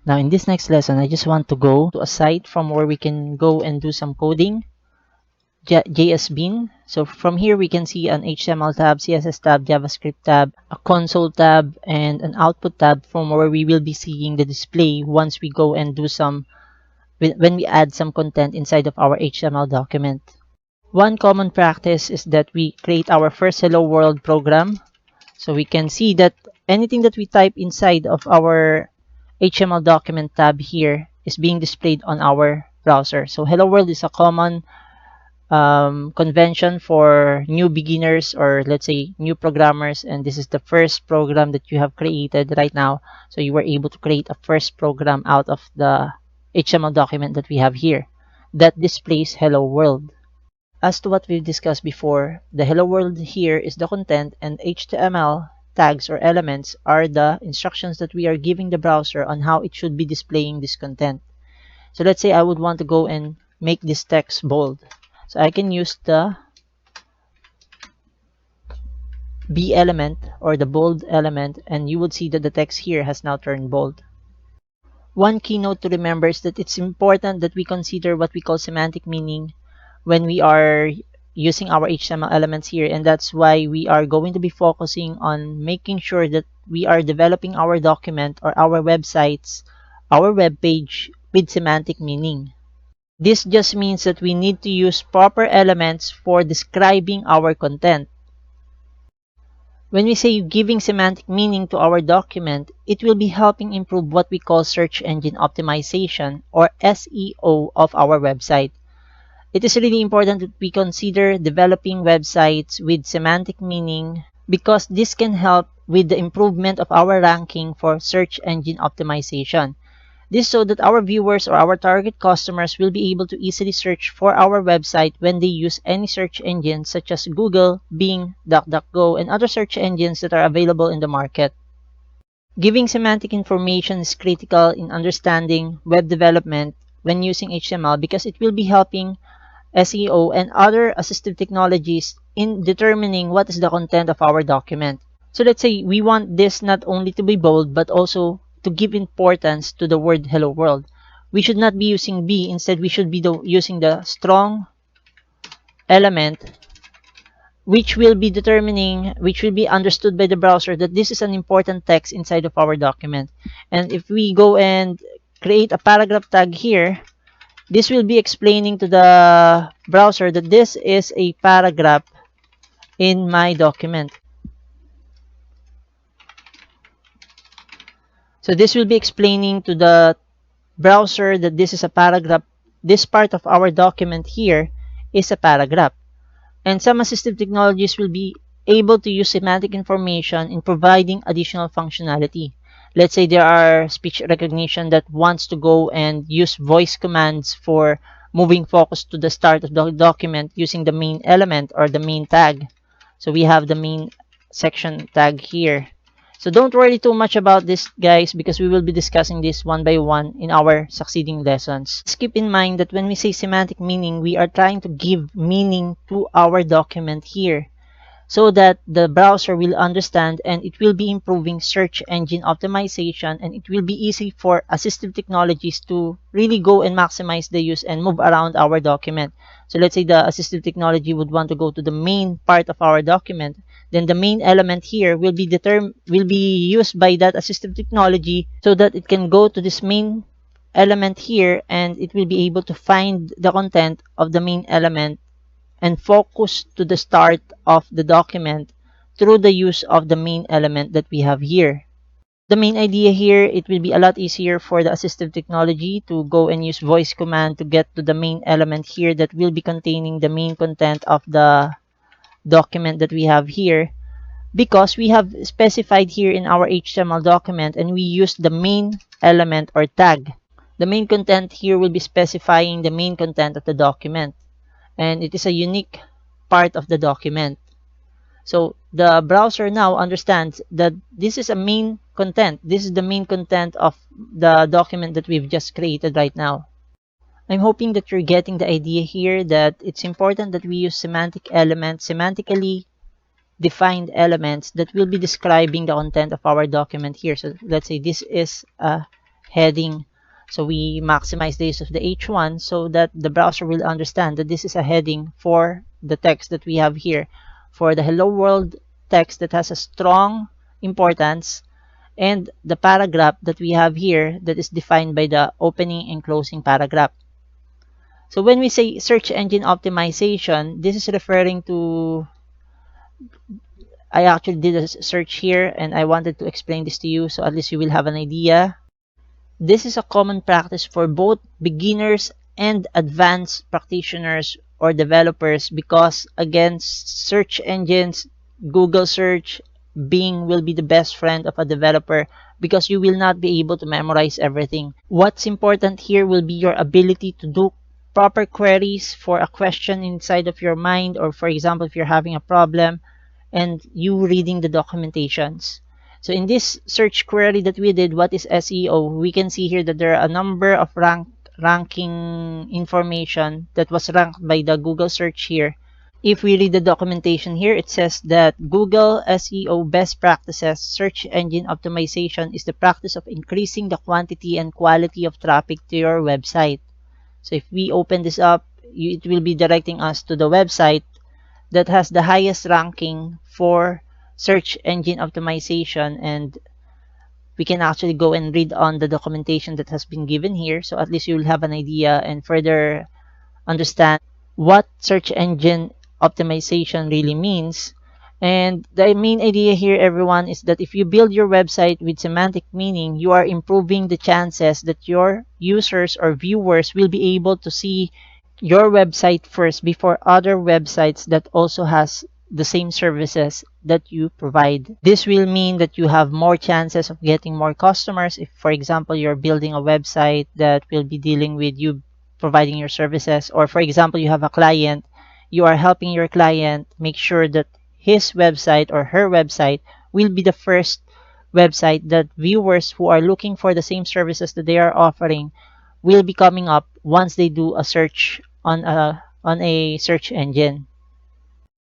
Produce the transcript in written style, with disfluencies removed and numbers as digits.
Now in this next lesson, I just want to go to a site from where we can go and do some coding, JSBean. So from here we can see an HTML tab, CSS tab, JavaScript tab, a console tab, and an output tab from where we will be seeing the display once we go and do some, when we add some content inside of our HTML document. One common practice is that we create our first hello world program. So we can see that anything that we type inside of our HTML document tab here is being displayed on our browser. So hello world is a common convention for new beginners, or let's say new programmers, and this is the first program that you have created right now. So you were able to create a first program out of the HTML document that we have here that displays hello world. As to what we've discussed before, the hello world here is the content, and HTML tags or elements are the instructions that we are giving the browser on how it should be displaying this content. So let's say I would want to go and make this text bold. So I can use the B element or the bold element, and you would see that the text here has now turned bold. One keynote to remember is that it's important that we consider what we call semantic meaning when we are using our HTML elements here, and that's why we are going to be focusing on making sure that we are developing our document or our websites, our web page with semantic meaning. This just means that we need to use proper elements for describing our content. When we say giving semantic meaning to our document, it will be helping improve what we call search engine optimization or SEO of our website. It is really important that we consider developing websites with semantic meaning because this can help with the improvement of our ranking for search engine optimization. This so that our viewers or our target customers will be able to easily search for our website when they use any search engines such as Google, Bing, DuckDuckGo, and other search engines that are available in the market. Giving semantic information is critical in understanding web development when using HTML because it will be helping SEO and other assistive technologies in determining what is the content of our document. So let's say we want this not only to be bold but also to give importance to the word hello world. We should not be using B, instead we should be using the strong element, which will be understood by the browser that this is an important text inside of our document. And if we go and create a paragraph tag here, this will be explaining to the browser that this is a paragraph in my document. So this will be explaining to the browser that this is a paragraph. This part of our document here is a paragraph. And some assistive technologies will be able to use semantic information in providing additional functionality. Let's say there are speech recognition that wants to go and use voice commands for moving focus to the start of the document using the main element or the main tag. So we have the main section tag here. So don't worry too much about this, guys, because we will be discussing this one by one in our succeeding lessons. Just keep in mind that when we say semantic meaning, we are trying to give meaning to our document here, so that the browser will understand and it will be improving search engine optimization, and it will be easy for assistive technologies to really go and maximize the use and move around our document. So let's say the assistive technology would want to go to the main part of our document, then the main element here will be used by that assistive technology so that it can go to this main element here and it will be able to find the content of the main element and focus to the start of the document through the use of the main element that we have here. The main idea here, it will be a lot easier for the assistive technology to go and use voice command to get to the main element here that will be containing the main content of the document that we have here, because we have specified here in our HTML document and we use the main element or tag. The main content here will be specifying the main content of the document, and it is a unique part of the document. So the browser now understands that this is a main content. This is the main content of the document that we've just created right now. I'm hoping that you're getting the idea here that it's important that we use semantic elements, semantically defined elements that will be describing the content of our document here. So let's say this is a heading. So we maximize the use of the H1 so that the browser will understand that this is a heading for the text that we have here. For the hello world text that has a strong importance, and the paragraph that we have here that is defined by the opening and closing paragraph. So when we say search engine optimization, this is referring to, I actually did a search here and I wanted to explain this to you so at least you will have an idea. This is a common practice for both beginners and advanced practitioners or developers because, again, search engines, Google search, Bing will be the best friend of a developer because you will not be able to memorize everything. What's important here will be your ability to do proper queries for a question inside of your mind, or for example, if you're having a problem and you reading the documentations. So in this search query that we did, what is SEO, we can see here that there are a number of ranking information that was ranked by the Google search here. If we read the documentation here, it says that Google SEO best practices search engine optimization is the practice of increasing the quantity and quality of traffic to your website. So if we open this up, it will be directing us to the website that has the highest ranking for search engine optimization, and we can actually go and read on the documentation that has been given here, so at least you will have an idea and further understand what search engine optimization really means. And the main idea here, everyone, is that if you build your website with semantic meaning, you are improving the chances that your users or viewers will be able to see your website first before other websites that also has the same services that you provide. This will mean that you have more chances of getting more customers. If, for example, you're building a website that will be dealing with you providing your services, or for example, you have a client, you are helping your client make sure that his website or her website will be the first website that viewers who are looking for the same services that they are offering will be coming up once they do a search on a search engine.